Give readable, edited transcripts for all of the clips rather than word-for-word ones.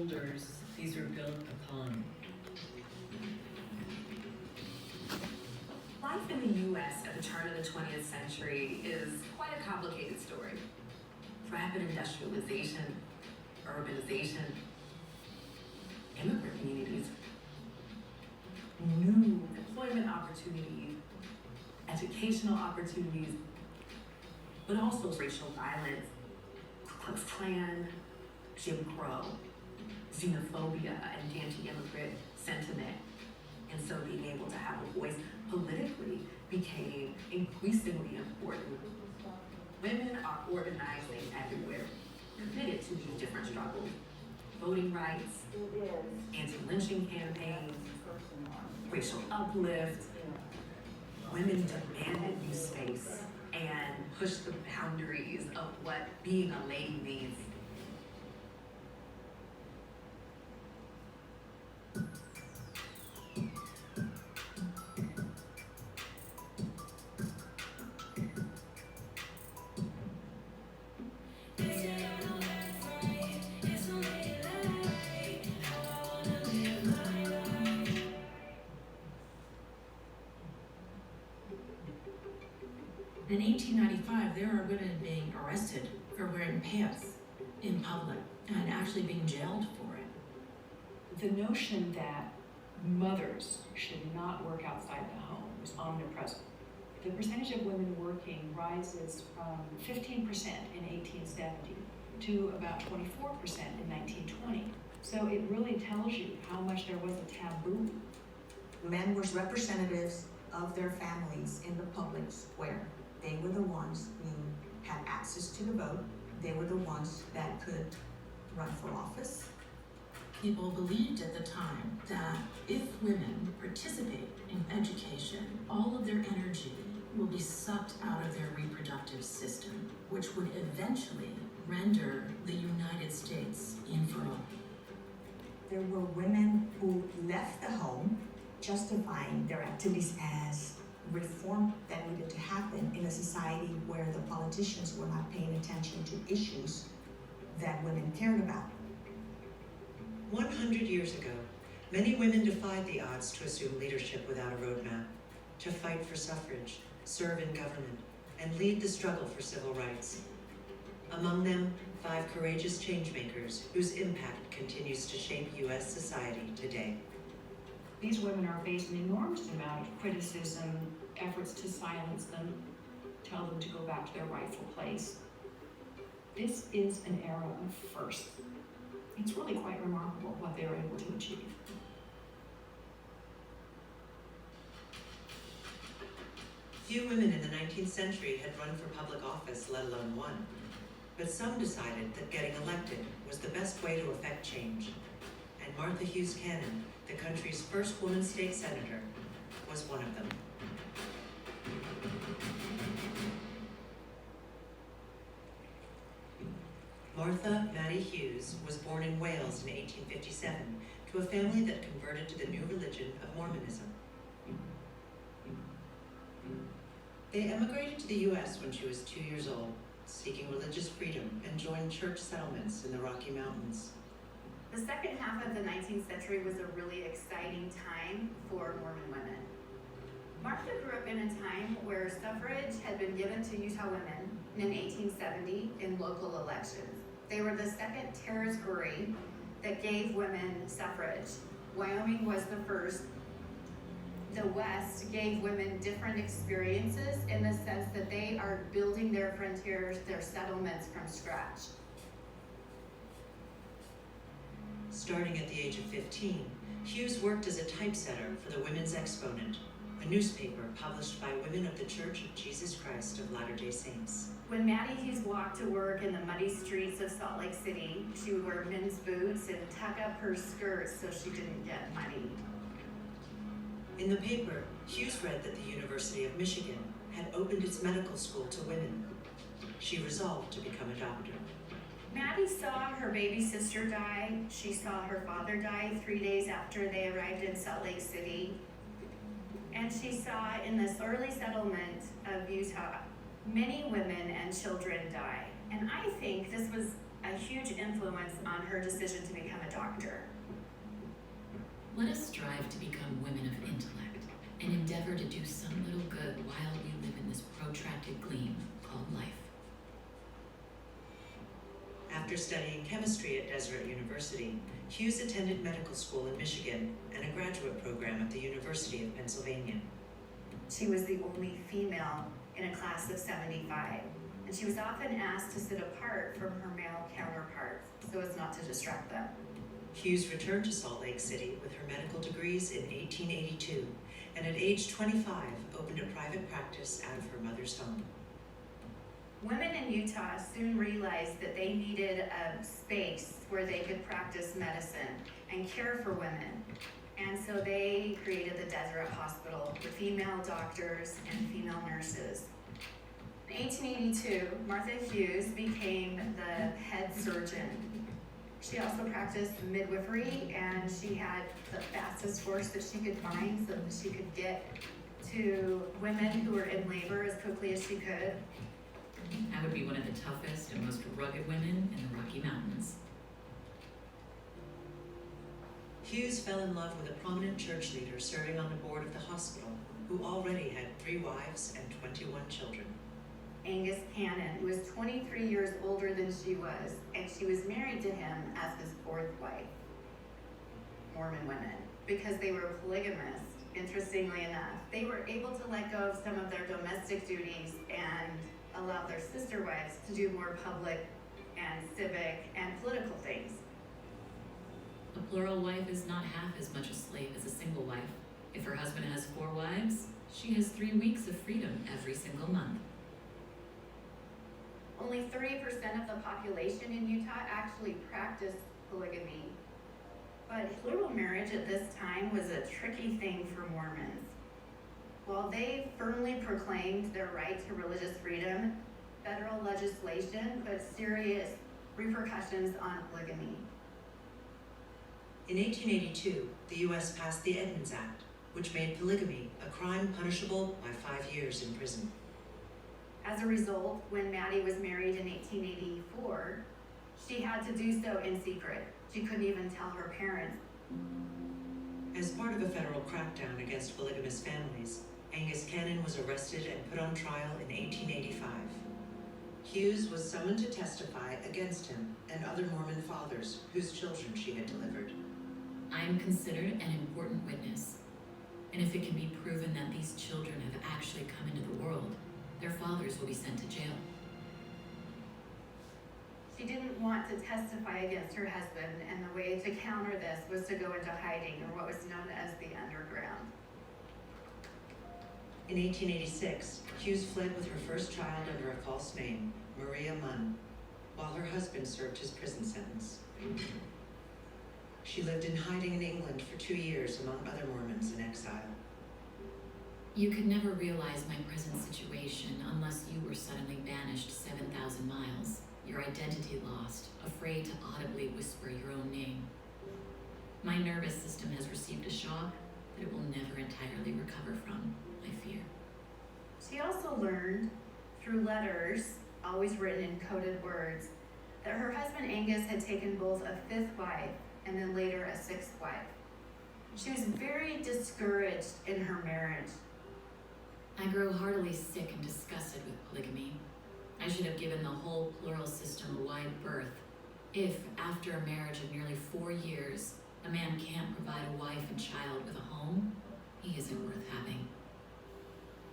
boulders these were built upon. Life in the U.S. at the turn of the 20th century is quite a complicated story. Rapid industrialization, urbanization, immigrant communities, new employment opportunities, educational opportunities, but also racial violence, Ku Klux Klan, Jim Crow, xenophobia, and anti-immigrant sentiment. And so being able to have a voice politically became increasingly important. Women are organizing everywhere, committed to these different struggles. Voting rights, anti-lynching campaigns, racial uplift. Women demanded new space and pushed the boundaries of what being a lady means. In 1895, there are women being arrested for wearing pants in public and actually being jailed for it. The notion that mothers should not work outside the home is omnipresent. The percentage of women working rises from 15% in 1870 to about 24% in 1920. So it really tells you how much there was a taboo. Men were representatives of their families in the public square. They were the ones who had access to the vote. They were the ones that could run for office. People believed at the time that if women participate in education, all of their energy will be sucked out of their reproductive system, which would eventually render the United States infertile. There were women who left the home, justifying their activities as reform that needed to happen in a society where the politicians were not paying attention to issues that women cared about. 100 years ago, many women defied the odds to assume leadership without a roadmap, to fight for suffrage, serve in government, and lead the struggle for civil rights. Among them, 5 courageous changemakers whose impact continues to shape U.S. society today. These women are facing an enormous amount of criticism, efforts to silence them, tell them to go back to their rightful place. This is an era of firsts. It's really quite remarkable what they were able to achieve. Few women in the 19th century had run for public office, let alone won. But some decided that getting elected was the best way to effect change. And Martha Hughes Cannon, the country's first woman state senator, was one of them. Martha Mattie Hughes was born in Wales in 1857 to a family that converted to the new religion of Mormonism. They emigrated to the U.S. when she was 2 years old, seeking religious freedom, and joined church settlements in the Rocky Mountains. The second half of the 19th century was a really exciting time for Mormon women. Martha grew up in a time where suffrage had been given to Utah women in 1870 in local elections. They were the second territory that gave women suffrage. Wyoming was the first. The West gave women different experiences in the sense that they are building their frontiers, their settlements from scratch. Starting at the age of 15, Hughes worked as a typesetter for the Women's Exponent, a newspaper published by women of the Church of Jesus Christ of Latter-day Saints. When Mattie Hughes walked to work in the muddy streets of Salt Lake City, she would wear men's boots and tuck up her skirts so she didn't get muddy. In the paper, Hughes read that the University of Michigan had opened its medical school to women. She resolved to become a doctor. Mattie saw her baby sister die. She saw her father die 3 days after they arrived in Salt Lake City. And she saw in this early settlement of Utah, many women and children die. And I think this was a huge influence on her decision to become a doctor. Let us strive to become women of intellect and endeavor to do some little good while we live in this protracted gleam called life. After studying chemistry at Deseret University, Hughes attended medical school in Michigan and a graduate program at the University of Pennsylvania. She was the only female in a class of 75, and she was often asked to sit apart from her male counterparts so as not to distract them. Hughes returned to Salt Lake City with her medical degrees in 1882, and at age 25 opened a private practice out of her mother's home. Women in Utah soon realized that they needed a space where they could practice medicine and care for women. And so they created the Deseret Hospital with female doctors and female nurses. In 1882, Martha Hughes became the head surgeon. She also practiced midwifery, and she had the fastest horse that she could find so that she could get to women who were in labor as quickly as she could. I would be one of the toughest and most rugged women in the Rocky Mountains. Hughes fell in love with a prominent church leader serving on the board of the hospital, who already had 3 wives and 21 children. Angus Cannon, who was 23 years older than she was, and she was married to him as his 4th wife. Mormon women, because they were polygamists, interestingly enough, they were able to let go of some of their domestic duties and allow their sister wives to do more public and civic and political things. A plural wife is not half as much a slave as a single wife. If her husband has 4 wives, she has 3 weeks of freedom every single month. Only 30% of the population in Utah actually practiced polygamy. But plural marriage at this time was a tricky thing for Mormons. While they firmly proclaimed their right to religious freedom, federal legislation put serious repercussions on polygamy. In 1882, the U.S. passed the Edmunds Act, which made polygamy a crime punishable by 5 years in prison. As a result, when Maddie was married in 1884, she had to do so in secret. She couldn't even tell her parents. As part of a federal crackdown against polygamous families, Angus Cannon was arrested and put on trial in 1885. Hughes was summoned to testify against him and other Mormon fathers whose children she had delivered. I am considered an important witness, and if it can be proven that these children have actually come into the world, their fathers will be sent to jail. She didn't want to testify against her husband, and the way to counter this was to go into hiding, or what was known as the underground. In 1886, Hughes fled with her first child under a false name, Maria Munn, while her husband served his prison sentence. She lived in hiding in England for 2 years among other Mormons in exile. You could never realize my present situation unless you were suddenly banished 7,000 miles, your identity lost, afraid to audibly whisper your own name. My nervous system has received a shock that it will never entirely recover from, I fear. She also learned, through letters, always written in coded words, that her husband Angus had taken both a 5th wife and then later a 6th wife. She was very discouraged in her marriage. I grow heartily sick and disgusted with polygamy. I should have given the whole plural system a wide berth. If, after a marriage of nearly 4 years, a man can't provide a wife and child with a home, he isn't worth having.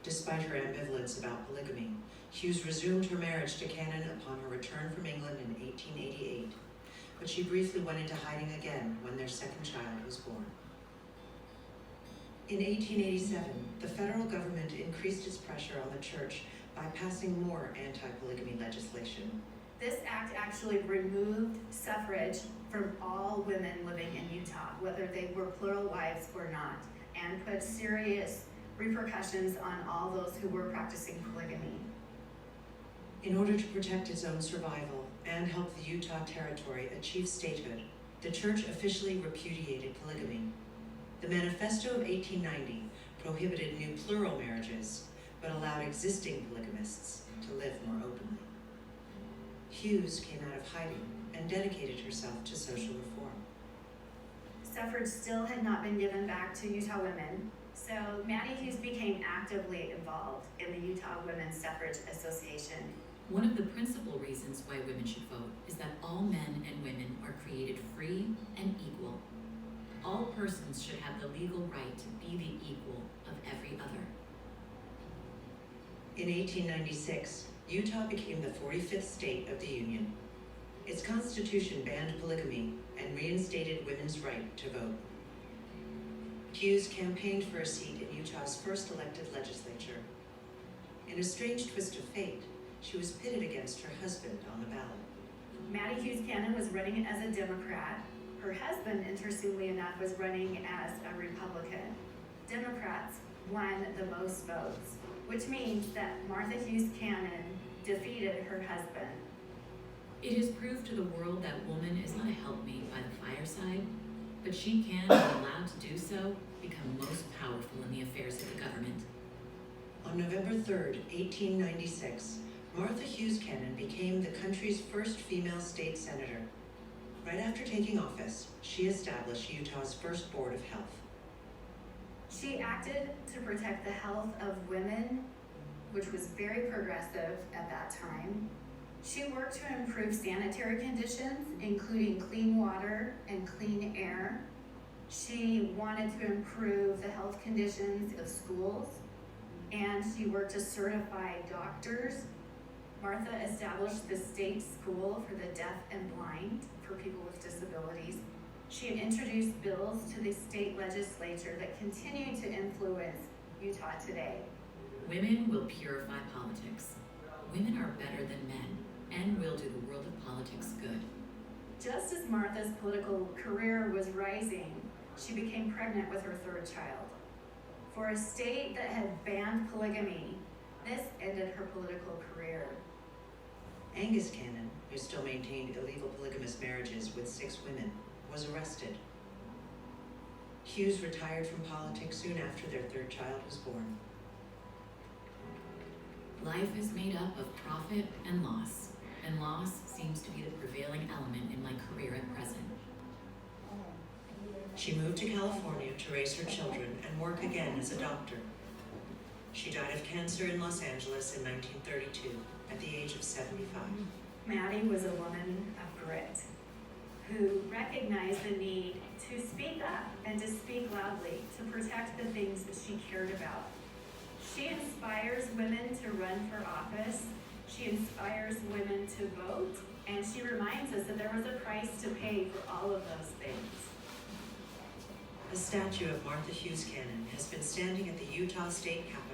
Despite her ambivalence about polygamy, Hughes resumed her marriage to Cannon upon her return from England in 1888, but she briefly went into hiding again when their 2nd child was born. In 1887, the federal government increased its pressure on the church by passing more anti-polygamy legislation. This act actually removed suffrage from all women living in Utah, whether they were plural wives or not, and put serious repercussions on all those who were practicing polygamy. In order to protect its own survival and help the Utah Territory achieve statehood, the church officially repudiated polygamy. The Manifesto of 1890 prohibited new plural marriages, but allowed existing polygamists to live more openly. Hughes came out of hiding and dedicated herself to social reform. Suffrage still had not been given back to Utah women, so Maddie Hughes became actively involved in the Utah Women's Suffrage Association. One of the principal reasons why women should vote is that all men and women are created free and equal. All persons should have the legal right to be the equal of every other. In 1896, Utah became the 45th state of the Union. Its constitution banned polygamy and reinstated women's right to vote. Hughes campaigned for a seat in Utah's first elected legislature. In a strange twist of fate, she was pitted against her husband on the ballot. Maddie Hughes Cannon was running as a Democrat. Her husband, interestingly enough, was running as a Republican. Democrats won the most votes, which means that Martha Hughes Cannon defeated her husband. It has proved to the world that woman is not a helpmate by the fireside, but she can, when allowed to do so, become most powerful in the affairs of the government. On November 3rd, 1896, Martha Hughes Cannon became the country's first female state senator. Right after taking office, she established Utah's first Board of Health. She acted to protect the health of women, which was very progressive at that time. She worked to improve sanitary conditions, including clean water and clean air. She wanted to improve the health conditions of schools, and she worked to certify doctors. Martha established the state school for the deaf and blind for people with disabilities. She had introduced bills to the state legislature that continue to influence Utah today. Women will purify politics. Women are better than men and will do the world of politics good. Just as Martha's political career was rising, she became pregnant with her third child. For a state that had banned polygamy, this ended her political career. Angus Cannon, who still maintained illegal polygamous marriages with 6 women, was arrested. Hughes retired from politics soon after their third child was born. Life is made up of profit and loss seems to be the prevailing element in my career at present. She moved to California to raise her children and work again as a doctor. She died of cancer in Los Angeles in 1932 at the age of 75. Maddie was a woman of grit who recognized the need to speak up and to speak loudly to protect the things that she cared about. She inspires women to run for office. She inspires women to vote, and she reminds us that there was a price to pay for all of those things. A statue of Martha Hughes Cannon has been standing at the Utah State Capitol